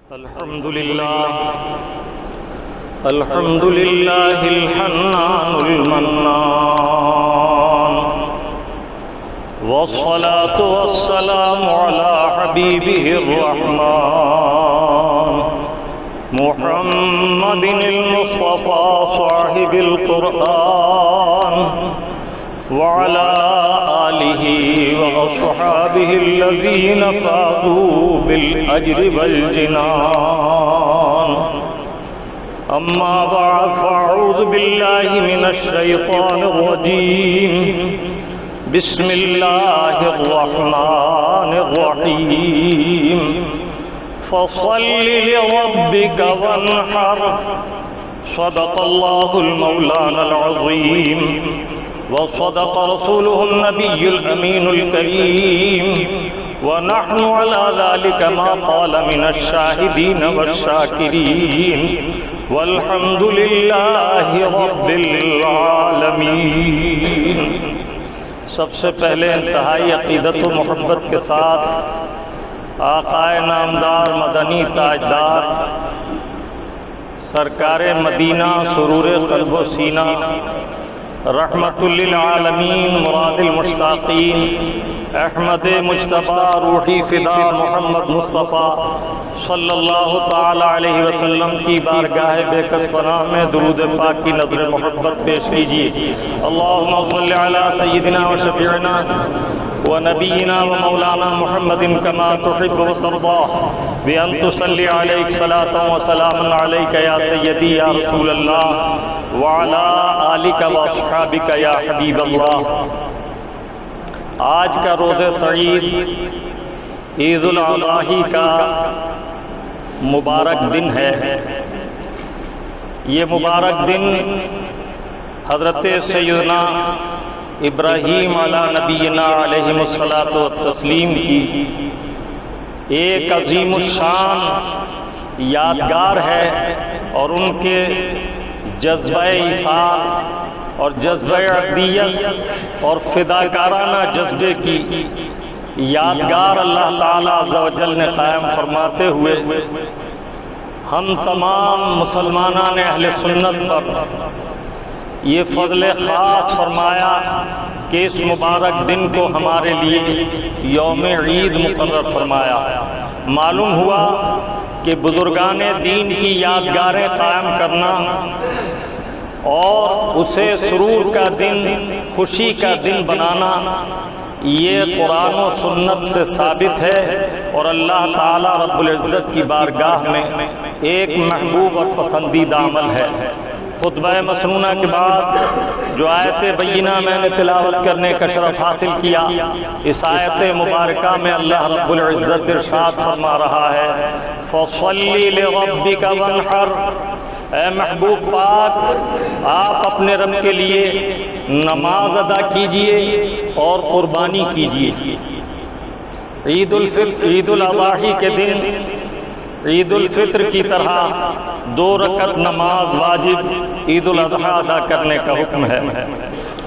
الحمد لله الحنان المنان، والصلاة والسلام على حبيبه الرحمن محمد المصطفى صاحب القرآن، وعلى آله وأصحابه الذين فازوا بالأجر والجنان. أما بعد، فأعوذ بالله من الشيطان الرجيم. بسم الله الرحمن الرحيم. فصل لربك وانحر. صدق الله المولان العظيم، وصدق رسوله النبي الأمين الكريم، ونحن على ذلك ما قال من الشاهدين والشاكرين، والحمد لله رب العالمين. سب سے پہلے انتہائی عقیدت و محبت کے ساتھ آقائے نامدار مدنی تاجدار سرکار مدینہ سرور قلب و سینہ رحمت للعالمین مراد المشتاقین احمد مجتبی روحی فدا محمد مصطفیٰ صلی اللہ تعالی علیہ وسلم کی بارگاہ بے کس پناہ میں درود پاک کی نظر محبت پیش کیجیے. اللہم صل علی سیدنا و شفیعنا و نبینا و مولانا محمد کما تحب و ترضا، بأن تصلی علیک صلاة و سلام علیک یا سیدی یا رسول اللہ، وعلی آلک و اصحابک یا حبیب اللہ. آج کا روز سعید عید الاضحی کا مبارک دن ہے. یہ مبارک دن حضرت سیدنا ابراہیم علی نبینا علیہ الصلاۃ والتسلیم کی ایک عظیم الشان یادگار ہے، اور ان کے جذبہ ایثار اور جذبہ عبدیت اور فداکارانہ جذبے کی یادگار اللہ تعالی عز و جل نے قائم فرماتے ہوئے ہم تمام مسلمانان اہل سنت پر یہ فضل خاص فرمایا کہ اس مبارک دن کو ہمارے لیے یوم عید مقرر فرمایا. معلوم ہوا کہ بزرگان دین کی یادگاریں قائم کرنا اور اسے سرور کا دن، خوشی کا دن بنانا، یہ قرآن و سنت سے ثابت ہے اور اللہ تعالی رب العزت کی بارگاہ میں ایک محبوب اور پسندیدہ عمل ہے. خطبہ مسنونہ کے بعد جو آیت بینہ میں نے تلاوت کرنے کا شرف حاصل کیا، اس آیت مبارکہ میں اللہ رب العزت ارشاد فرما رہا ہے فَصَلِّ لِرَبِّكَ وَانْحَرْ. اے محبوب پاک، آپ اپنے رب کے لیے نماز ادا کیجئے اور قربانی کیجئے. عید الاضحی کے دن عید الفطر کی طرح 2 رکعت نماز واجب عید الاضحیٰ ادا کرنے کا حکم ہے.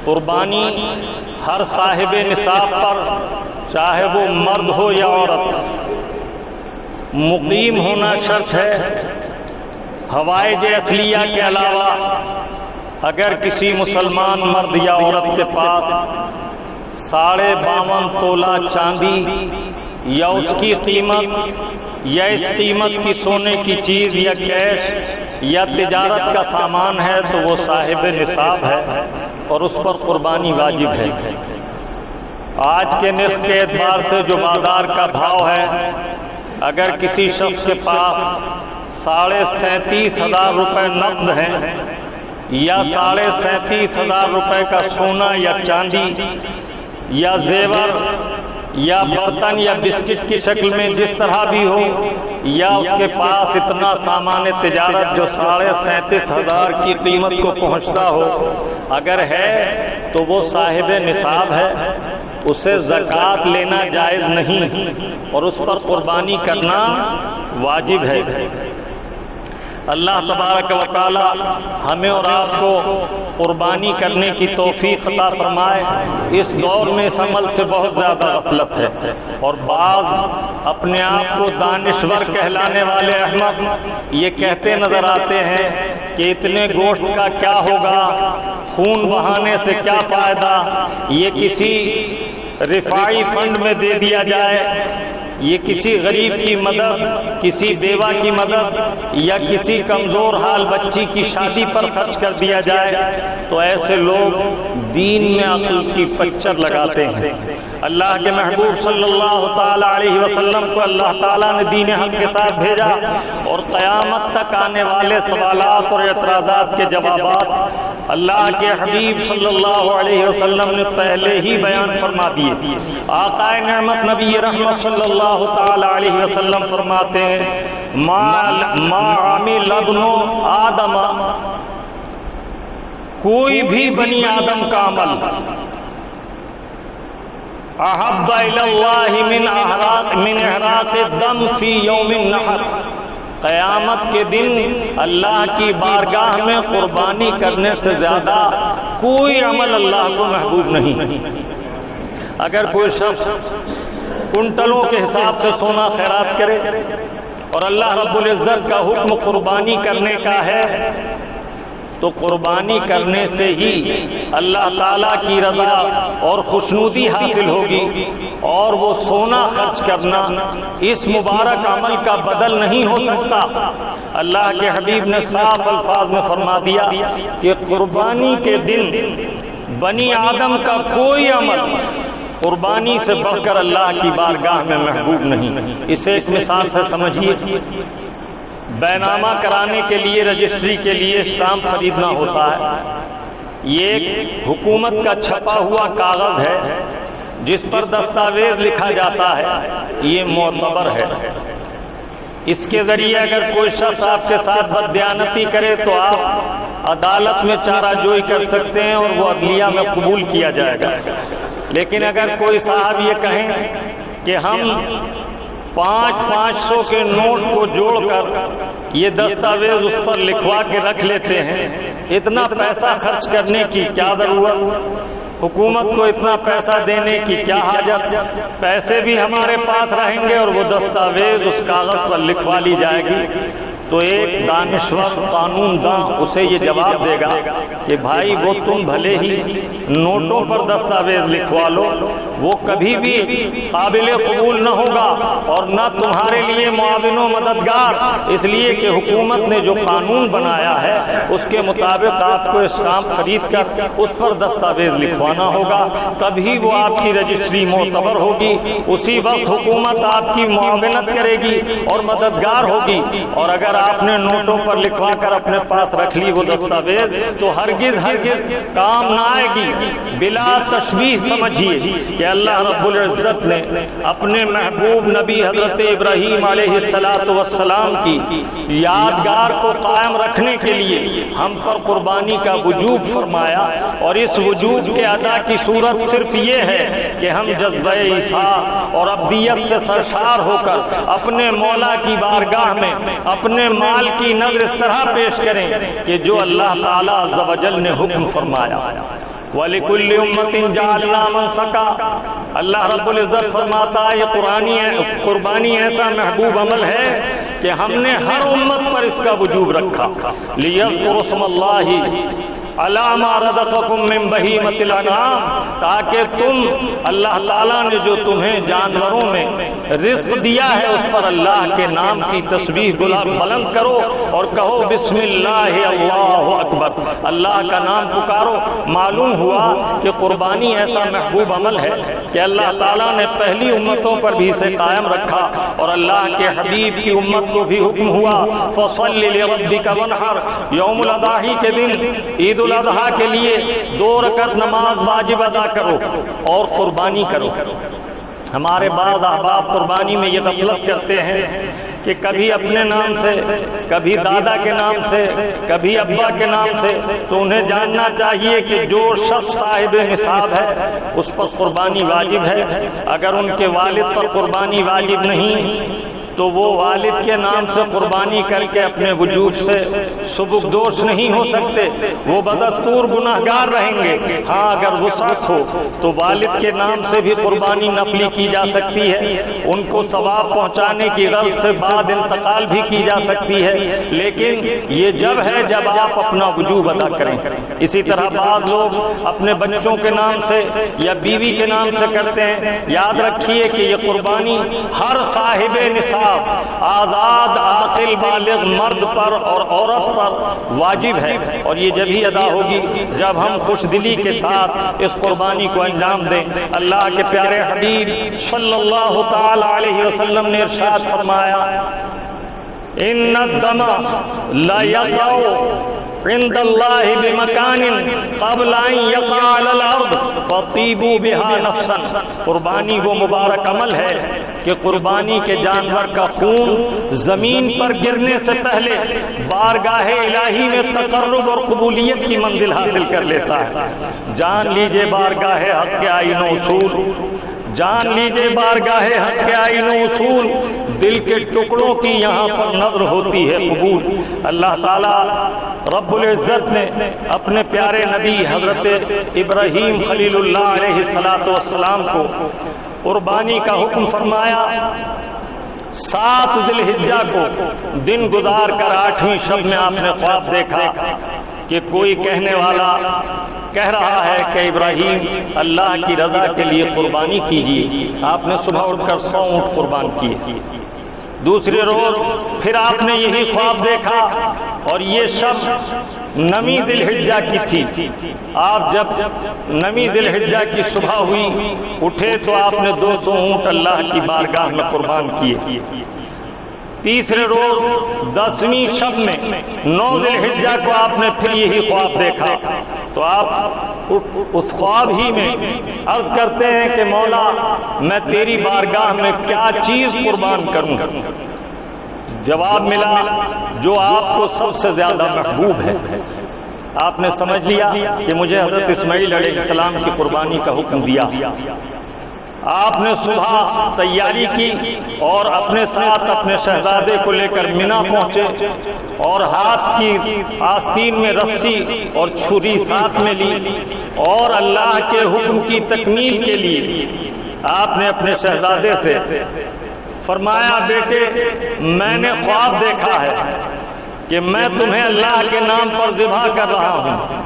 قربانی ہر صاحب نصاب پر، چاہے وہ مرد ہو یا عورت، مقیم ہونا شرط ہے. حوائج اصلیہ کے علاوہ اگر کسی مسلمان مرد یا عورت کے پاس 52.5 تولہ چاندی یا اس کی قیمت یا اس قیمت کی سونے کی چیز یا کیش یا تجارت کا سامان ہے تو وہ صاحب نصاب ہے اور اس پر قربانی واجب ہے. آج کے نرخ کے اعتبار سے جو بازار کا بھاؤ ہے، اگر کسی شخص کے پاس 37,500 روپے نقد ہیں یا 37,500 روپے کا سونا یا چاندی یا زیور یا برتن یا بسکٹ کی شکل میں جس طرح بھی ہو، یا اس کے پاس اتنا سامان تجارت جو 37,500 کی قیمت کو پہنچتا ہو اگر ہے تو وہ صاحب نصاب ہے. اسے زکوٰۃ لینا جائز نہیں اور اس پر قربانی کرنا واجب ہے. اللہ تبارک و تعالی ہمیں اور آپ کو قربانی کرنے کی توفیق عطا فرمائے۔ اس دور میں اس عمل سے بہت زیادہ غفلت ہے، اور بعض اپنے آپ کو دانشور کہلانے والے احمق یہ کہتے نظر آتے ہیں کہ اتنے گوشت کا کیا ہوگا، خون بہانے سے کیا فائدہ، یہ کسی رفاعی فنڈ میں دے دیا جائے، یہ کسی غریب کی مدد، کسی بیوہ کی مدد، یا کسی کمزور حال بچی کی شادی پر خرچ کر دیا جائے۔ تو ایسے لوگ دین میں عقل کی پچر لگاتے ہیں۔ اللہ کے محبوب صلی اللہ تعالی علیہ وسلم کو اللہ تعالیٰ نے دین حق کے ساتھ بھیجا، اور قیامت تک آنے والے سوالات اور اعتراضات کے جوابات اللہ کے حبیب صلی اللہ علیہ وسلم نے پہلے ہی بیان فرما دیے۔ آقا نعمت نبی رحمت صلی اللہ تعالی علیہ وسلم فرماتے ہیں ما عمل ابن آدم، کوئی بھی بنی آدم کا عمل احب الی اللہ من احراق الدم فی یوم النحر، قیامت کے دن اللہ کی بارگاہ میں قربانی کرنے سے زیادہ کوئی عمل اللہ کو محبوب نہیں۔ اگر کوئی شخص کنٹلوں کے حساب سے سونا خیرات کرے اور اللہ رب العزت کا حکم قربانی کرنے کا ہے، تو قربانی کرنے سے ہی اللہ تعالیٰ کی رضا اور خوشنودی حاصل ہوگی، اور وہ سونا خرچ کرنا اس مبارک عمل کا بدل نہیں ہو سکتا۔ اللہ کے حبیب نے صاف الفاظ میں فرما دیا کہ قربانی کے دن بنی آدم کا کوئی عمل قربانی سے بڑھ کر اللہ کی بارگاہ میں محبوب نہیں۔ اسے ایک مثال سے سمجھیے، بینامہ کرانے کے لیے، رجسٹری کے لیے اسٹامپ خریدنا ہوتا ہے۔ یہ ایک حکومت کا چھپا ہوا کاغذ ہے جس پر دستاویز لکھا جاتا ہے، یہ معتبر ہے۔ اس کے ذریعے اگر کوئی شخص آپ کے ساتھ بددیانتی کرے تو آپ عدالت میں چارہ جوئی کر سکتے ہیں اور وہ عدلیہ میں قبول کیا جائے گا۔ لیکن اگر کوئی صاحب یہ کہیں کہ ہم 500 کے نوٹ کو جوڑ کر یہ دستاویز اس پر لکھوا کے رکھ لیتے ہیں، اتنا پیسہ خرچ کرنے کی کیا ضرورت، حکومت کو اتنا پیسہ دینے کی کیا حاجت، پیسے بھی ہمارے پاس رہیں گے اور وہ دستاویز اس کاغذ پر لکھوا لی جائے گی۔ تو ایک دانشور قانون داں اسے یہ جواب دے گا کہ بھائی وہ تم بھلے ہی نوٹوں پر دستاویز لکھوا لو، وہ کبھی بھی قابل قبول نہ ہوگا اور نہ تمہارے لیے معاون و مددگار، اس لیے کہ حکومت نے جو قانون بنایا ہے اس کے مطابق آپ کو اسٹامپ خرید کر اس پر دستاویز لکھوانا ہوگا، تبھی وہ آپ کی رجسٹری معتبر ہوگی، اسی وقت حکومت آپ کی معاونت کرے گی اور مددگار ہوگی۔ اور اگر آپ نے نوٹوں پر لکھوا کر اپنے پاس رکھ لی وہ دستاویز تو ہرگز کام نہ آئے گی۔ بلا تشبیہ سمجھیے کہ اللہ رب العزت نے اپنے محبوب نبی حضرت ابراہیم علیہ السلام کی یادگار کو قائم رکھنے کے لیے ہم پر قربانی کا وجوب فرمایا، اور اس وجوب کے ادا کی صورت صرف یہ ہے کہ ہم جذبہ ایثار اور عبدیت سے سرشار ہو کر اپنے مولا کی بارگاہ میں اپنے مال کی نذر اس طرح پیش کریں کہ جو اللہ تعالیٰ عز و جل نے حکم فرمایا۔ وَلِكُلِّ أُمَّةٍ جَعَلْنَا مَنسَكًا، اللہ رب العزت فرماتا ہے یہ قربانی ایسا محبوب عمل ہے کہ ہم نے ہر امت پر اس کا وجوب رکھا۔ لِيَذْكُرُوا اسْمَ اللَّهِ عَلَىٰ مَا رَزَقَكُم مِّن بَهِيمَةِ الْأَنْعَامِ، تاکہ تم اللہ تعالیٰ نے جو تمہیں جانوروں میں رزق دیا ہے اس پر اللہ کے نام کی تسبیح بلند کرو اور کہو بسم اللہ اللہ اکبر، اللہ کا نام پکارو۔ معلوم ہوا کہ قربانی ایسا محبوب عمل ہے کہ اللہ تعالیٰ نے پہلی امتوں پر بھی اسے قائم رکھا، اور اللہ کے حبیب کی امت کو بھی حکم ہوا فَصَلِّ لِرَبِّكَ وَانْحَرْ، یوم الاضحی کے دن، عید الاضحیٰ کے لیے 2 رکعت نماز واجب ادا کرو اور قربانی کرو۔ ہمارے بعض احباب قربانی میں یہ غفلت کرتے ہیں کہ کبھی اپنے نام سے، کبھی دادا کے نام سے، کبھی ابا کے نام سے، تو انہیں جاننا چاہیے کہ جو شخص صاحب نصاب ہے اس پر قربانی واجب ہے۔ اگر ان کے والد پر قربانی واجب نہیں تو وہ والد کے نام سے قربانی کر کے اپنے وجود سے سبکدوش نہیں ہو سکتے، وہ بدستور گناہگار رہیں گے۔ ہاں اگر وسعت ہو تو والد کے نام سے بھی قربانی نفلی کی جا سکتی ہے، ان کو ثواب پہنچانے کی غرض سے بعد انتقال بھی کی جا سکتی ہے، لیکن یہ جب ہے جب آپ اپنا وجوب ادا کریں۔ اسی طرح بعض لوگ اپنے بچوں کے نام سے یا بیوی کے نام سے کرتے ہیں۔ یاد رکھیے کہ یہ قربانی ہر صاحب نصاب آزاد عاقل بالغ مرد پر اور عورت پر واجب ہے، اور یہ جب ہی ادا ہوگی جب ہم خوش دلی کے ساتھ اس قربانی کو انجام دیں۔ اللہ کے پیارے حبیب صلی اللہ تعالی علیہ وسلم نے ارشاد فرمایا، ان الدم لا یقع عند اللہ بمکان قبل ان یقع علی الارض فطیبوا بها نفسا۔ قربانی وہ مبارک عمل ہے کہ قربانی کے جانور کا خون زمین پر گرنے سے پہلے بارگاہ الہی میں تقرب اور قبولیت کی منزل حاصل کر لیتا ہے۔ جان لیجئے بارگاہ حق کے آئین و اصول، جان لیجئے بارگاہ حق کے آئین و اصول، دل کے ٹکڑوں کی یہاں پر نظر ہوتی ہے قبول۔ اللہ تعالیٰ رب العزت نے اپنے پیارے نبی حضرت ابراہیم خلیل اللہ علیہ السلام کو قربانی کا حکم فرمایا۔ 7 ذی الحجہ کو دن گزار کر 8ویں شب میں آپ نے خواب دیکھا کہ کوئی کہنے والا کہہ رہا ہے کہ ابراہیم اللہ کی رضا کے لیے قربانی کیجیے۔ آپ نے صبح اٹھ کر 100 اونٹ قربان کیے۔ دوسرے روز پھر آپ نے یہی خواب دیکھا، اور یہ شب نویں ذی الحجہ کی تھی۔ آپ جب نویں ذی الحجہ کی صبح ہوئی اٹھے تو آپ نے 200 اونٹ اللہ کی بارگاہ میں قربان کیے۔ تیسرے روز 10ویں شب میں 9 ذی الحجہ کو آپ نے پھر یہی خواب دیکھا، تو آپ اس خواب ہی میں عرض کرتے ہیں کہ مولا میں تیری بارگاہ میں کیا چیز قربان کروں؟ جواب ملا جو آپ کو سب سے زیادہ محبوب ہے۔ آپ نے سمجھ لیا کہ مجھے حضرت اسماعیل علیہ السلام کی قربانی کا حکم دیا۔ آپ نے صبح تیاری کی اور اپنے ساتھ اپنے شہزادے کو لے کر مینا پہنچے، اور ہاتھ کی آستین میں رسی اور چھری ساتھ میں لی، اور اللہ کے حکم کی تکمیل کے لیے آپ نے اپنے شہزادے سے فرمایا، بیٹے میں نے خواب دیکھا ہے کہ میں تمہیں اللہ کے نام پر ذبح کر رہا ہوں،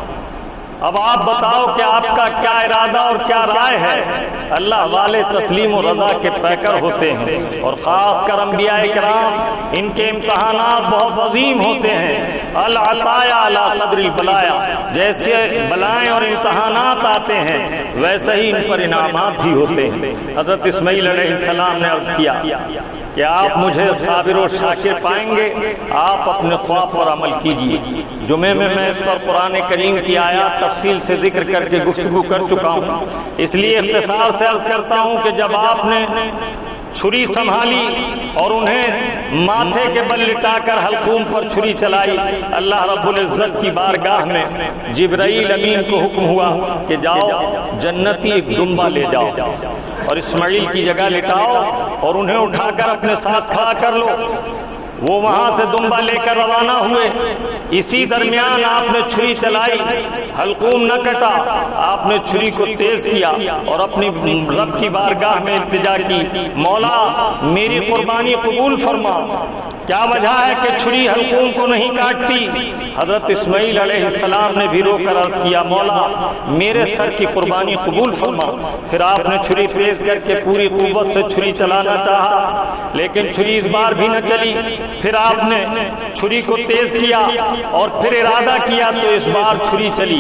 اب آپ بتاؤ کہ آپ کا کیا ارادہ اور کیا رائے ہے؟ اللہ والے تسلیم و رضا کے پیکر ہوتے ہیں، اور خاص کر انبیاء کرام ان کے امتحانات بہت عظیم ہوتے ہیں۔ العطایا علی قدر البلایا، جیسے بلائیں اور امتحانات آتے ہیں ویسے ہی ان پر انعامات بھی ہوتے ہیں۔ حضرت اسماعیل علیہ السلام نے عرض کیا کہ آپ مجھے صابر و شاکر پائیں گے، آپ اپنے خواب پر عمل کیجیے۔ جمعے میں اس پر قرآن کریم کی آیات تفصیل سے ذکر کر کے گفتگو کر چکا ہوں، اس لیے اختصار سے عرض کرتا ہوں کہ جب آپ نے چھری سنبھالی اور انہیں ماتھے کے بل لٹا کر حلقوم پر چھری چلائی، اللہ رب العزت کی بارگاہ میں جبرائیل امین کو حکم ہوا کہ جاؤ جنتی ایک دمبا لے جاؤ اور اسماعیل کی جگہ لٹاؤ اور انہیں اٹھا کر اپنے ساتھ کھڑا کر لو۔ وہ وہاں سے دمبا لے کر روانہ ہوئے، اسی درمیان آپ نے چھری چلائی، حلقوم نہ کٹا، آپ نے چھری کو تیز کیا اور اپنی رب کی بارگاہ میں التجا کی، مولا میری قربانی قبول فرما۔ کیا وجہ ہے کہ چھری حلقوم کو نہیں کاٹتی؟ حضرت اسماعیل علیہ السلام نے بھی رو کر عرض کیا، مولا میرے سر کی قربانی قبول فرما۔ پھر آپ نے چھری تیز کر کے پوری قوت سے چھری چلانا چاہا، لیکن چھری اس بار بھی نہ چلی۔ پھر آپ نے چھری کو تیز کیا اور پھر ارادہ کیا تو اس بار چھری چلی،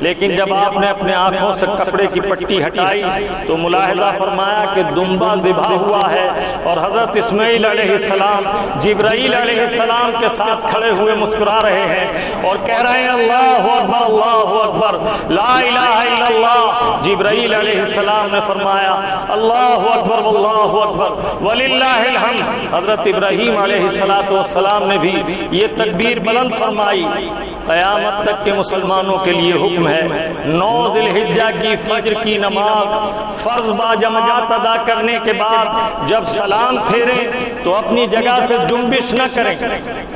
لیکن جب آپ نے اپنے آنکھوں سے کپڑے کی پٹی ہٹائی تو ملاحظہ فرمایا کہ دمبا ذبح ہوا ہے، اور حضرت اسماعیل علیہ السلام جبرائیل علیہ السلام کے ساتھ کھڑے ہوئے مسکرا رہے ہیں اور کہہ رہے ہیں اللہ اکبر اللہ اکبر لا الہ الا اللہ۔ جبرائیل علیہ السلام نے فرمایا اللہ اکبر اللہ اکبر وللہ الحمد۔ حضرت ابراہیم علیہ السلام نے بھی یہ تکبیر بلند فرمائی۔ قیامت تک کے مسلمانوں کے لیے حکم ہے 9 ذی الحجہ کی فجر کی نماز فرض با جماعت ادا کرنے کے بعد جب سلام پھیریں تو اپنی جگہ سے جنبش نہ کریں،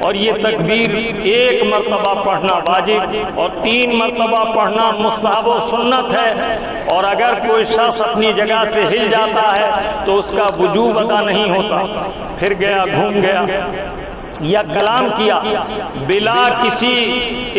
اور یہ تکبیر 1 مرتبہ پڑھنا واجب اور 3 مرتبہ پڑھنا مستحب و سنت ہے، اور اگر کوئی شخص اپنی جگہ سے ہل جاتا ہے تو اس کا وجوب ادا نہیں ہوتا، پھر گیا گھوم گیا یا کلام کیا بلا کسی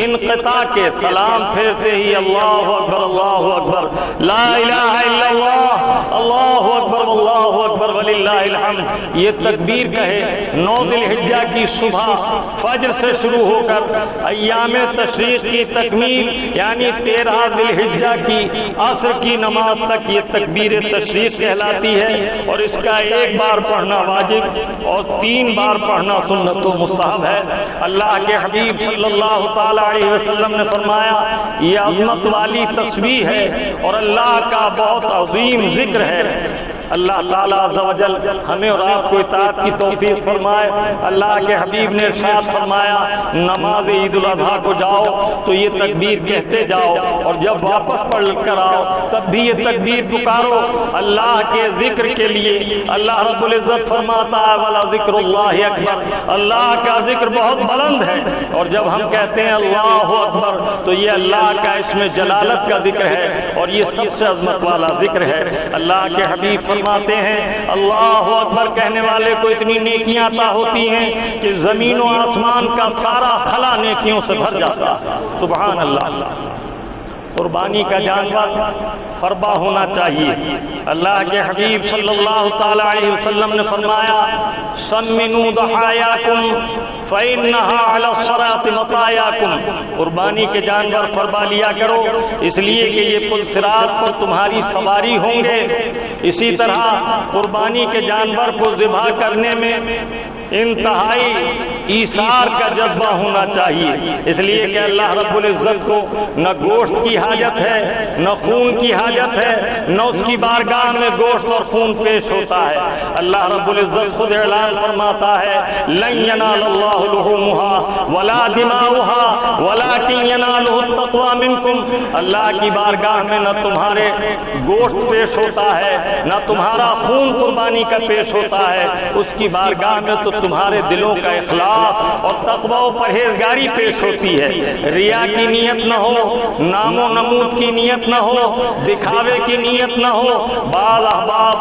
انقطاع کے، سلام پھرتے ہی اللہ اکبر لا الہ الا اللہ اللہ اکبر وللہ الحمد، یہ تکبیر کہے۔ 9 ذی الحجہ کی صبح فجر سے شروع ہو کر ایام تشریق کی تکمیل یعنی 13 ذی الحجہ کی عصر کی نماز تک یہ تکبیر تشریق کہلاتی ہے، اور اس کا 1 بار پڑھنا واجب اور 3 بار پڑھنا سنت و مستحب ہے۔ اللہ کے حبیب صلی اللہ تعالی علیہ وسلم نے فرمایا یہ عظمت والی تسبیح ہے اور اللہ کا بہت عظیم ذکر ہے۔ اللہ تعالیٰ عز و جل ہمیں اور آپ کو اطاعت کی توفیق فرمائے۔ اللہ کے حبیب نے ارشاد فرمایا نماز عید الاضحیٰ کو جاؤ تو یہ تکبیر کہتے جاؤ، اور جب واپس پڑھ کر آؤ تب بھی یہ تکبیر پکارو اللہ کے ذکر کے لیے۔ اللہ رب العزت فرماتا ہے وَلَا ذِكْرُ اللَّهِ أَكْبَرُ، اللہ کا ذکر بہت بلند ہے، اور جب ہم کہتے ہیں اللہ اکبر تو یہ اللہ کا اسم جلالت کا ذکر ہے اور یہ سب سے عظمت والا ذکر ہے۔ اللہ کے حبیب فرماتے ہیں اللہ اکبر کہنے والے کو اتنی نیکیاں عطا ہوتی ہیں کہ زمین و آسمان کا سارا خلا نیکیوں سے بھر جاتا ہے۔ سبحان اللہ۔ قربانی کا جانور فربا ہونا چاہیے۔ اللہ کے حبیب صلی اللہ تعالی علیہ وسلم نے فرمایا سمنوا ضحایاکم فإنها علی الصراط مطایاکم، قربانی کے جانور فربا لیا کرو اس لیے کہ یہ پل صراط پر تمہاری سواری ہوں گے۔ اسی طرح قربانی کے جانور کو ذبح کرنے میں انتہائی ایثار کا جذبہ ہونا چاہیے، اس لیے کہ اللہ رب العزت کو نہ گوشت کی حاجت ہے نہ خون کی حاجت ہے، نہ اس کی بارگاہ میں گوشت اور خون پیش ہوتا ہے۔ اللہ رب العزت خود اعلان فرماتا ہے لن ینال اللہ لحومها ولا دماؤها ولکن ینالہ التقوی منکم، اللہ کی بارگاہ میں نہ تمہارے گوشت پیش ہوتا ہے نہ تمہارا خون قربانی کا پیش ہوتا ہے، اس کی بارگاہ میں تو تمہارے دلوں کا اخلاص اور تقوی و پرہیزگاری پیش ہوتی ہے۔ ریا کی نیت نہ ہو، نام و نمود کی نیت نہ ہو، دکھاوے کی نیت نہ ہو۔ بعض احباب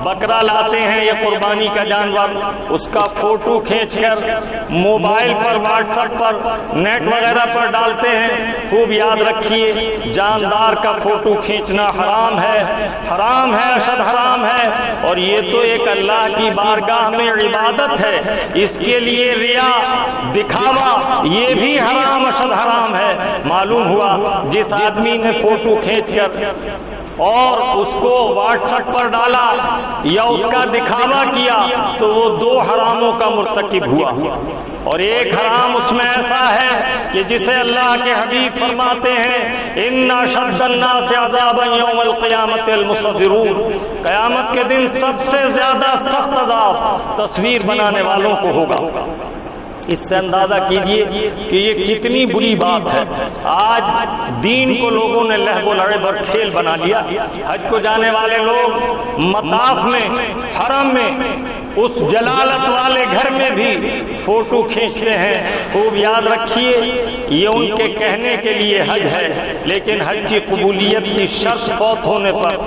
بکرا لاتے ہیں یا قربانی کا جانور، اس کا فوٹو کھینچ کر موبائل پر واٹس ایپ پر نیٹ وغیرہ پر ڈالتے ہیں۔ خوب یاد رکھیے جاندار کا فوٹو کھینچنا حرام ہے، حرام ہے، اشد حرام ہے، اور یہ تو ایک اللہ کی بارگاہ میں عبادت ہے، اس کے لیے ریا دکھاوا یہ بھی حرام اشد حرام ہے۔ معلوم ہوا جس آدمی نے فوٹو کھینچ کر اور اس کو واٹس ایپ پر ڈالا یا اس کا دکھاوا کیا تو وہ 2 حراموں کا مرتکب ہوا، اور ایک حرام اس میں ایسا ہے کہ جسے اللہ کے حبیب فرماتے ہیں ان اشد الناس عذابا یوم القیامت المصورون، قیامت کے دن سب سے زیادہ سخت عذاب تصویر بنانے والوں کو ہوگا۔ اس سے اندازہ کیجئے کہ یہ کتنی بری بات ہے۔ آج دین کو لوگوں نے لہو و لعب اور کھیل بنا لیا۔ حج کو جانے والے لوگ مطاف میں حرم میں اس جلالت والے گھر میں بھی فوٹو کھینچتے ہیں۔ خوب یاد رکھیے یہ ان کے کہنے کے لیے حج ہے، لیکن حج کی قبولیت کی شرط فوت ہونے پر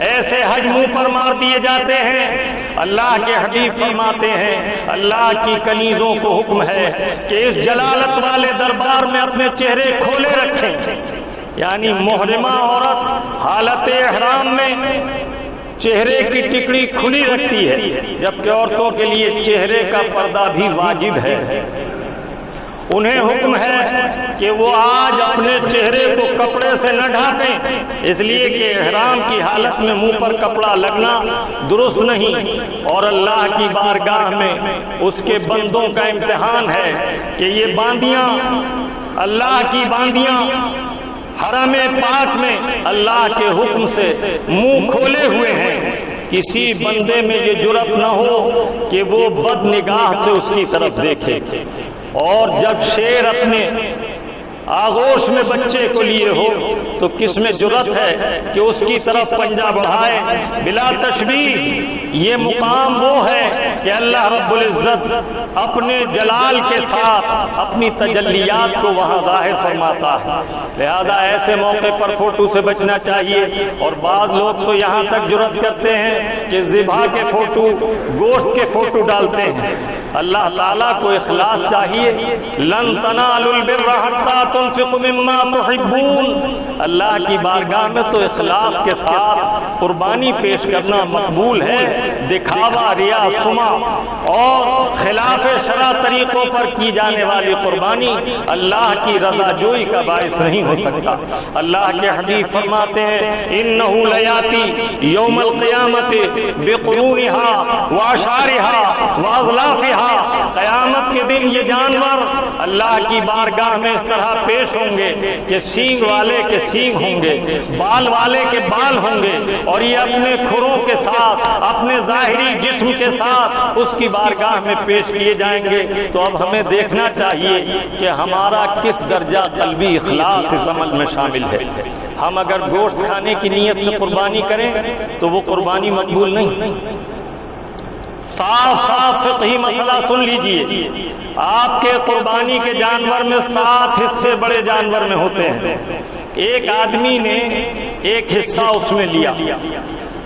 ایسے حج منہ پر مار دیے جاتے ہیں۔ اللہ کے حبیب فرماتے ہیں اللہ کی کنیزوں کو حکم ہے کہ اس جلالت والے دربار میں اپنے چہرے کھولے رکھیں، یعنی محرمہ عورت حالت احرام میں چہرے کی ٹکڑی کھلی رکھتی ہے، جبکہ عورتوں کے لیے چہرے کا پردہ بھی واجب ہے۔ انہیں حکم ہے کہ وہ آج اپنے چہرے کو کپڑے سے نہ ڈھانپیں، اس لیے کہ احرام کی حالت میں منہ پر کپڑا لگنا درست نہیں، اور اللہ کی بارگاہ میں اس کے بندوں کا امتحان ہے کہ یہ باندیاں اللہ کی باندیاں حرم پاک میں اللہ کے حکم سے منہ کھولے ہوئے ہیں۔ کسی بندے میں یہ جرأت نہ ہو کہ وہ بد نگاہ سے اس کی طرف دیکھے، اور جب شیر اپنے آغوش میں بچے کو لیے ہو تو کس میں جرأت ہے کہ اس کی طرف پنجہ بڑھائے بلا تشبیہ۔ یہ مقام وہ ہے کہ اللہ رب العزت اپنے جلال کے ساتھ اپنی تجلیات کو وہاں ظاہر فرماتا ہے، لہذا ایسے موقع پر فوٹو سے بچنا چاہیے۔ اور بعض لوگ تو یہاں تک جرأت کرتے ہیں کہ ذبح کے فوٹو، گوشت کے فوٹو ڈالتے ہیں۔ اللہ تعالیٰ کو اخلاص چاہیے، لن تنالوا البر حتى تنفقوا مما تحبون۔ اللہ کی بارگاہ میں تو اخلاص کے ساتھ قربانی پیش کرنا مقبول ہے۔ دکھاوا، ریا، سما اور خلاف شرع طریقوں پر کی جانے والی قربانی اللہ کی رضا جوئی کا باعث نہیں ہو سکتا۔ اللہ کے حبیب فرماتے ہیں انہ لیاتی یوم القیامت بقرونها واشعارها واظلافها، قیامت کے دن یہ جانور اللہ کی بارگاہ میں اس طرح پیش ہوں گے کہ سینگ والے کے سینگ ہوں گے، بال والے کے بال ہوں گے، اور یہ اپنے کھروں کے ساتھ، اپنے ظاہری جسم کے ساتھ اس کی بارگاہ میں پیش کیے جائیں گے۔ تو اب ہمیں دیکھنا چاہیے کہ ہمارا کس درجہ قلبی اخلاص اس عمل میں شامل ہے۔ ہم اگر گوشت کھانے کی نیت سے قربانی کریں تو وہ قربانی مقبول نہیں۔ صاف فقہی مسئلہ سن لیجئے، آپ کے قربانی کے جانور میں 7 حصے بڑے جانور میں ہوتے ہیں۔ ایک آدمی نے ایک حصہ اس میں لیا،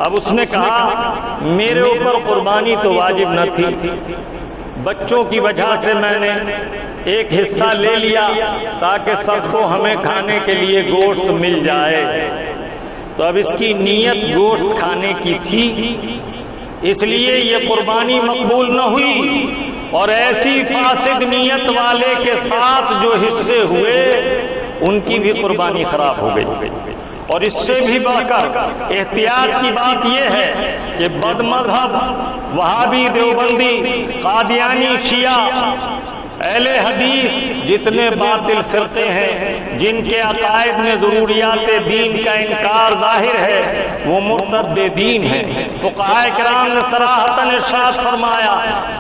اب اس نے کہا میرے اوپر قربانی تو واجب نہ تھی، بچوں کی وجہ سے میں نے ایک حصہ لے لیا تاکہ سب کو ہمیں کھانے کے لیے گوشت مل جائے۔ تو اب اس کی نیت گوشت کھانے کی تھی، اس لیے یہ قربانی مقبول نہ ہوئی، اور ایسی فاسد نیت والے کے ساتھ جو حصے ہوئے ان کی بھی قربانی خراب ہو گئی۔ اور اس سے بھی بڑھ کر احتیاط کی بات یہ ہے کہ بد مذہب، وہابی، دیوبندی، قادیانی، شیعہ، اہل حدیث، جتنے باطل فرقے ہیں جن کے عقائد میں ضروریات دین کا انکار ظاہر ہے، وہ مرتد دین ہیں۔ فقہاء کرام نے صراحتاً ارشاد فرمایا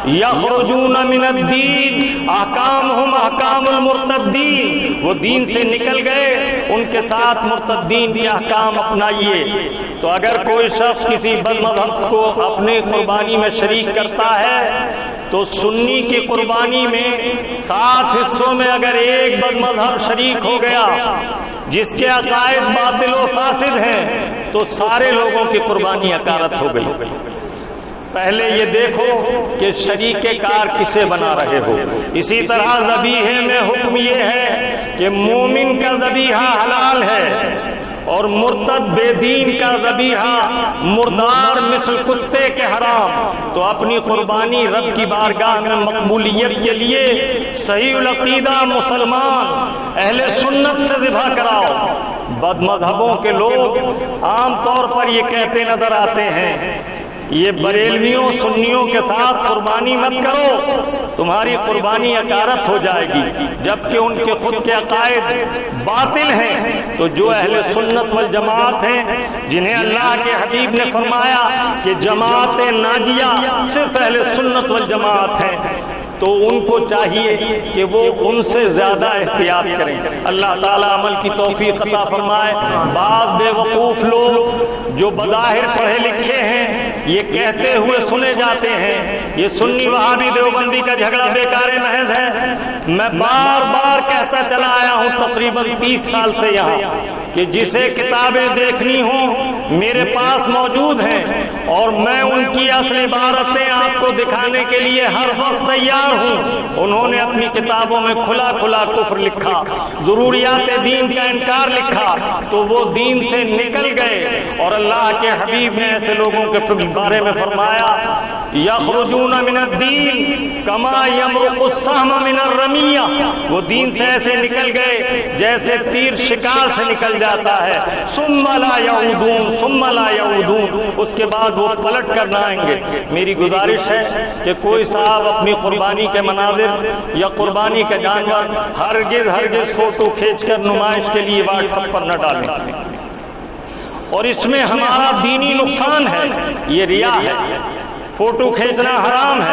یخرجون من الدین احکامہم احکام المرتدین، وہ دین سے نکل گئے، ان کے ساتھ مرتدین کے احکام اپنائیے۔ تو اگر کوئی شخص کسی بد مذہب کو اپنی قربانی میں شریک کرتا ہے تو سنی کی قربانی میں 7 حصوں میں اگر ایک بد مذہب شریک ہو گیا جس کے عقائد باطل و فاسد ہیں تو سارے لوگوں کی قربانی اکارت ہو گئی۔ پہلے یہ دیکھو کہ شریک کار کسے بنا رہے ہو۔ اسی طرح ذبیحے میں حکم یہ ہے کہ مومن کا ذبیحہ حلال ہے اور مرتد بے دین کا ذبیحہ مردار مثل کتے کے حرام۔ تو اپنی قربانی رب کی بارگاہ میں مقبولیت کے لیے صحیح العقیدہ مسلمان اہل سنت سے ذبح کراؤ۔ بد مذہبوں کے لوگ عام طور پر یہ کہتے نظر آتے ہیں یہ بریلویوں سنیوں کے ساتھ قربانی مت کرو، تمہاری قربانی اکارت ہو جائے گی، جبکہ ان کے خود کے عقائد باطل ہیں۔ تو جو اہل سنت والجماعت ہیں جنہیں اللہ کے حبیب نے فرمایا کہ جماعت ناجیہ صرف اہل سنت والجماعت ہیں، تو ان کو چاہیے کہ وہ ان سے زیادہ احتیاط کریں۔ اللہ تعالیٰ عمل کی توفیق عطا فرمائے۔ بعض بے وقوف لوگ جو بظاہر پڑھے لکھے ہیں یہ کہتے ہوئے سنے جاتے ہیں یہ سنی وہابی دیوبندی کا جھگڑا بیکار محض ہے۔ میں بار بار کہتا چلا آیا ہوں تقریباً 30 سال سے یہاں کہ جسے کتابیں دیکھنی ہوں میرے پاس موجود ہیں، اور میں ان کی اصل عبارتیں آپ کو دکھانے کے لیے ہر وقت تیار ہوں۔ انہوں نے اپنی کتابوں میں کھلا کھلا کفر لکھا، ضروریات دین کا انکار لکھا، تو وہ دین سے نکل گئے۔ اور اللہ کے حبیب نے ایسے لوگوں کے بارے میں فرمایا یخرجون من الدین کما یمرق السهم من الرمیہ، وہ دین سے ایسے نکل گئے جیسے تیر شکار سے نکل جاتا ہے۔ ثم لا یعودون ثم لا یعودون، اس کے بعد وہ پلٹ کر نہ آئیں گے۔ میری گزارش ہے کہ کوئی صاحب اپنی قربانی کے مناظر یا قربانی کا جانور ہرگز فوٹو کھینچ کر نمائش کے لیے واٹس ایپ پر نہ ڈالیں، اور اس میں ہمارا دینی نقصان ہے، یہ ریا ہے۔ فوٹو کھینچنا حرام ہے۔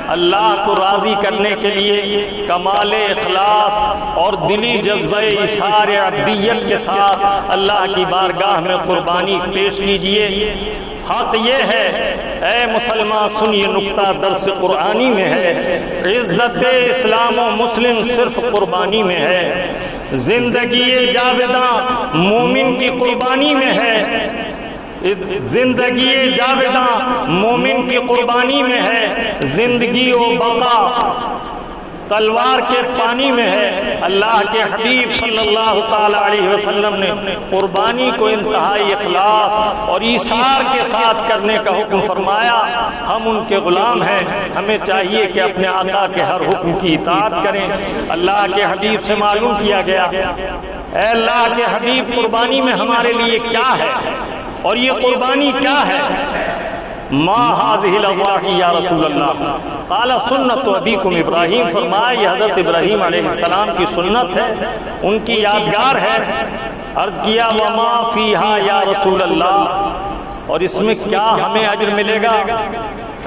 اللہ کو راضی کرنے کے لیے کمال اخلاص اور دلی جذبہ اظہار عبدیت کے ساتھ اللہ کی بارگاہ میں قربانی پیش کیجیے۔ حق یہ ہے، اے مسلمان سن، یہ نقطہ درس قرآنی میں ہے، عزت اسلام و مسلم صرف قربانی میں ہے، زندگی جاوداں مومن کی قربانی میں ہے، زندگی جاوداں مومن کی قربانی میں ہے، زندگی و بقا تلوار کے پانی میں ہے۔ اللہ کے حبیب صلی اللہ تعالی علیہ وسلم نے قربانی کو انتہائی اخلاص اور ایثار کے ساتھ کرنے کا حکم فرمایا۔ ہم ان کے غلام ہیں، ہمیں چاہیے کہ اپنے آقا کے ہر حکم کی اطاعت کریں۔ اللہ کے حبیب سے معلوم کیا گیا، اے اللہ کے حبیب قربانی میں ہمارے لیے کیا ہے اور یہ قربانی کیا ہے؟ ما هذه الاضاحی یا رسول اللہ؟ قال سنت ابیکم ابراہیم، فرمایا یہ حضرت ابراہیم علیہ السلام کی سنت ہے، ان کی یادگار ہے۔ عرض کیا وما فیہا یا رسول اللہ، اور اس میں کیا ہمیں اجر ملے گا؟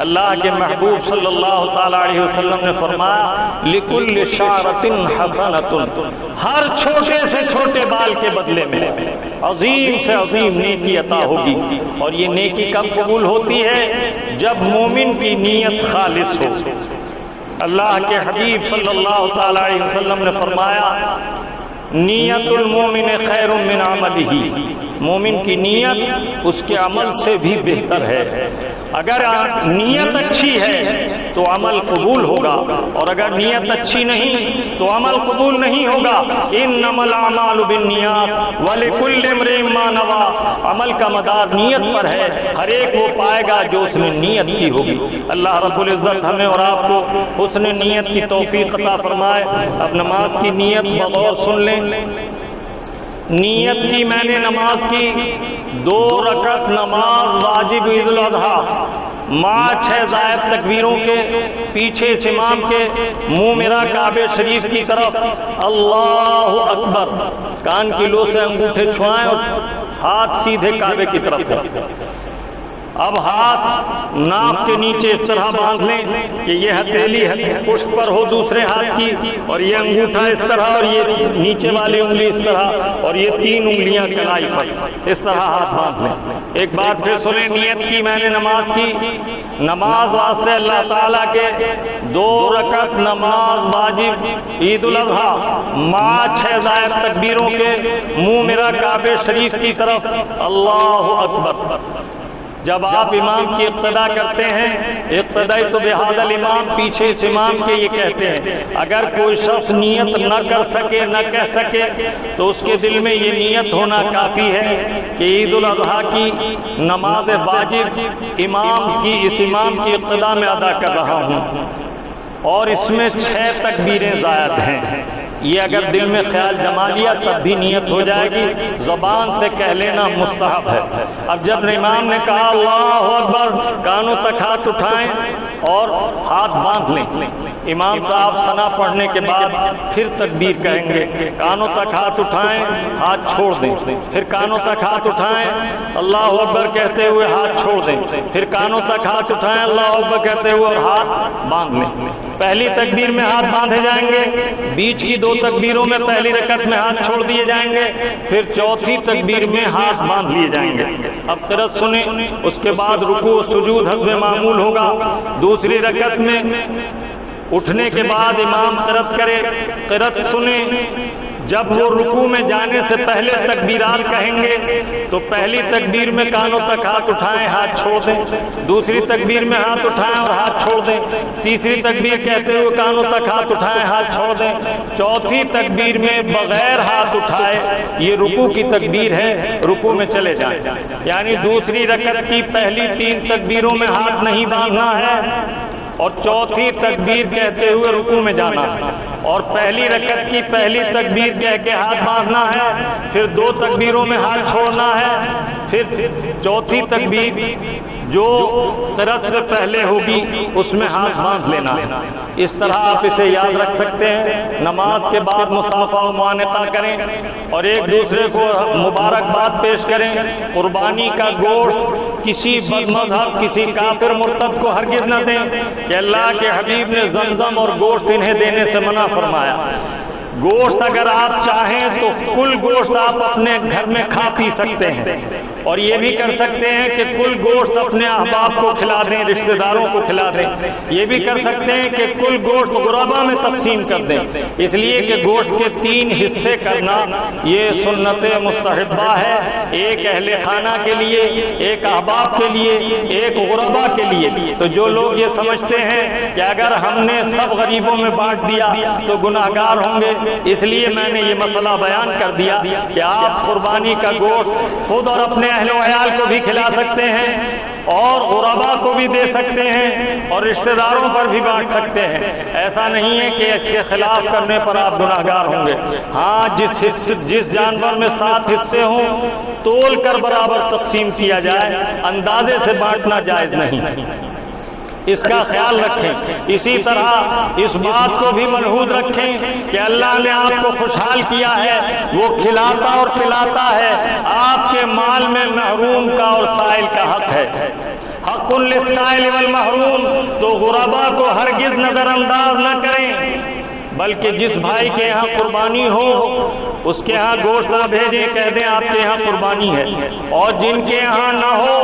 اللہ کے محبوب صلی اللہ تعالی علیہ وسلم نے فرمایا لکل شعرۃ حسنۃ، ہر چھوٹے سے چھوٹے بال کے بدلے میں عظیم سے عظیم نیکی عطا ہوگی۔ اور یہ نیکی کب قبول ہوتی ہے؟ جب مومن کی نیت خالص ہو۔ اللہ کے حبیب صلی اللہ تعالی علیہ وسلم نے فرمایا نیت المومن خیر من عملہ، مومن کی نیت اس کے عمل سے بھی بہتر ہے۔ اگر نیت اچھی ہے تو عمل قبول ہوگا، اور اگر نیت اچھی نہیں تو عمل قبول نہیں ہوگا۔ انما الاعمال بالنیات ولکل امرئ ما نوی، عمل کا مدار نیت پر ہے، ہر ایک وہ پائے گا جو اس نے نیت کی ہوگی۔ اللہ رب العزت ہمیں اور آپ کو حسن نیت کی توفیق عطا فرمائے۔ اب نماز کی نیت بغور سن لیں۔ نیت کی میں نے نماز کی 2 رکعت نماز واجب عید الاضحیٰ، ماں 6 زائد تکبیروں کے، پیچھے سے امام کے، منہ میرا کعبہ شریف کی طرف، اللہ اکبر، کان کی لو سے انگوٹھے چھوائیں اور ہاتھ سیدھے کعبے کی طرف ہے۔ اب ہاتھ ناف کے نیچے اس طرح باندھ لیں کہ یہ ہتھیلی پشت پر ہو دوسرے ہاتھ کی، اور یہ انگوٹھا اس طرح، اور یہ نیچے والی انگلی اس طرح، اور یہ 3 انگلیاں کلائی پر، اس طرح ہاتھ باندھ لیں۔ ایک بار پھر سنیں، نیت کی میں نے نماز کی، نماز واسطے اللہ تعالیٰ کے 2 رکعت نماز واجب عید الاضحیٰ، ماں 6 زائد تکبیروں کے، منہ میرا کعبہ شریف کی طرف، اللہ اکبر۔ جب آپ امام کی اقتدا کرتے ہیں، اقتداء تو بہذا الامام، پیچھے سے امام کے یہ کہتے ہیں اگر کوئی شخص نیت نہ کر سکے، نہ کہہ سکے، تو اس کے دل میں یہ نیت ہونا کافی ہے کہ عید الاضحیٰ کی نماز واجب اس امام کی اقتدا میں ادا کر رہا ہوں، اور اس میں 6 تکبیریں زائد ہیں۔ یہ اگر دل میں خیال جما لیا تب بھی نیت ہو جائے گی، زبان سے کہہ لینا مستحب ہے۔ اب جب امام نے کہا اللہ اکبر، کانوں تک ہاتھ اٹھائیں اور ہاتھ باندھ لیں۔ امام صاحب ثنا پڑھنے کے بعد پھر تکبیر کہیں گے، کانوں تک ہاتھ اٹھائیں، ہاتھ چھوڑ دیں، پھر کانوں تک ہاتھ اٹھائیں، اللہ اکبر کہتے ہوئے ہاتھ چھوڑ دیں، پھر کانوں تک ہاتھ اٹھائیں، اللہ اکبر کہتے ہوئے اور ہاتھ باندھ لیں۔ پہلی تکبیر میں ہاتھ باندھے جائیں گے، بیچ کی 2 تکبیروں میں پہلی رکعت میں ہاتھ چھوڑ دیے جائیں گے، پھر چوتھی تکبیر میں ہاتھ باندھ لیے جائیں گے۔ اب قرأت سنیں، اس کے بعد رکوع و سجود حسب معمول ہوگا۔ دوسری رکعت میں اٹھنے کے بعد امام قرأت کرے، قرأت سنیں۔ جب وہ رکوع میں جانے سے پہلے تکبیرات کہیں گے تو پہلی تکبیر میں کانوں تک ہاتھ اٹھائیں، ہاتھ چھوڑ دیں، دوسری تکبیر میں ہاتھ اٹھائیں اور ہاتھ چھوڑ دیں، تیسری تکبیر کہتے ہوئے کانوں تک ہاتھ اٹھائیں، ہاتھ چھوڑ دیں، چوتھی تکبیر میں بغیر ہاتھ اٹھائے، یہ رکوع کی تکبیر ہے، رکوع میں چلے جائیں۔ یعنی دوسری رکعت کی پہلی 3 تکبیروں میں ہاتھ نہیں باندھنا ہے، اور چوتھی تکبیر کہتے ہوئے رکوع میں جانا ہے، اور پہلی رکعت کی پہلی تکبیر کہہ کے ہاتھ باندھنا ہے، پھر 2 تکبیروں میں ہاتھ چھوڑنا ہے، پھر چوتھی تکبیر جو قرأت سے پہلے ہوگی اس میں ہاتھ باندھ لینا. اس طرح آپ اسے یاد رکھ سکتے ہیں. نماز کے بعد مصافحہ و معانقہ کریں اور ایک دوسرے کو مبارکباد پیش کریں. قربانی کا گوشت کسی بد مذہب کسی کافر مرتد کو ہرگز نہ دیں کہ اللہ کے حبیب نے زمزم اور گوشت انہیں دینے سے منع فرمایا. گوشت اگر آپ چاہیں تو کل گوشت آپ اپنے گھر میں کھا پی سکتے ہیں اور یہ بھی کر سکتے ہیں کہ کل گوشت اپنے احباب کو کھلا دیں, رشتہ داروں کو کھلا دیں. یہ بھی کر سکتے ہیں کہ کل گوشت غربا میں تقسیم کر دیں. اس لیے کہ گوشت کے 3 حصے کرنا یہ سنت مستحبہ ہے, ایک اہل خانہ کے لیے, ایک احباب کے لیے, ایک غربا کے لیے. تو جو لوگ یہ سمجھتے ہیں کہ اگر ہم نے سب غریبوں میں بانٹ دیا تو گناہ گار ہوں گے, اس لیے میں نے یہ مسئلہ بیان کر دیا کہ آپ قربانی کا گوشت خود اور اپنے اہل و عیال کو بھی کھلا سکتے ہیں اور غربا کو بھی دے سکتے ہیں اور رشتہ داروں پر بھی بانٹ سکتے ہیں. ایسا نہیں ہے کہ اس کے خلاف کرنے پر آپ گناہ گار ہوں گے. ہاں, جس جانور میں 7 حصے ہوں تول کر برابر تقسیم کیا جائے, اندازے سے بانٹنا جائز نہیں. اس کا خیال رکھیں. اسی طرح اس بات کو بھی ملحوظ رکھیں کہ اللہ نے آپ کو خوشحال کیا ہے, وہ کھلاتا اور پلاتا ہے. آپ کے مال میں محروم کا اور سائل کا حق ہے. حق للسائل والمحروم. تو غربا کو ہرگز نظر انداز نہ کریں, بلکہ جس بھائی کے یہاں قربانی ہو اس کے ہاں گوشت نہ بھیجیں, کہہ دیں آپ کے یہاں قربانی ہے. اور جن کے یہاں نہ ہو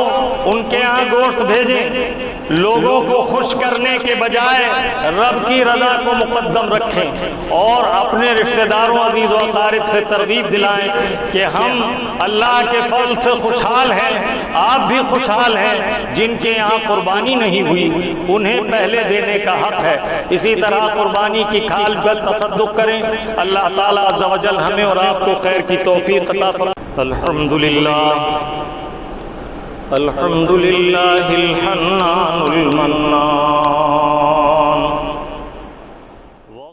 ان کے یہاں گوشت بھیجیں. لوگوں کو خوش کرنے کے بجائے رب کی رضا کو مقدم رکھیں اور اپنے رشتہ داروں عزیز و اقارب سے ترغیب دلائیں کہ ہم اللہ کے فضل سے خوشحال ہیں, آپ بھی خوشحال ہیں. جن کے یہاں قربانی نہیں ہوئی انہیں پہلے دینے کا حق ہے. اسی طرح قربانی کی کھال پر تصدق کریں. اللہ تعالیٰ عز و جل ہمیں اور آپ کو خیر کی توفیق عطا فرمائے. الحمدللہ الحنان المنان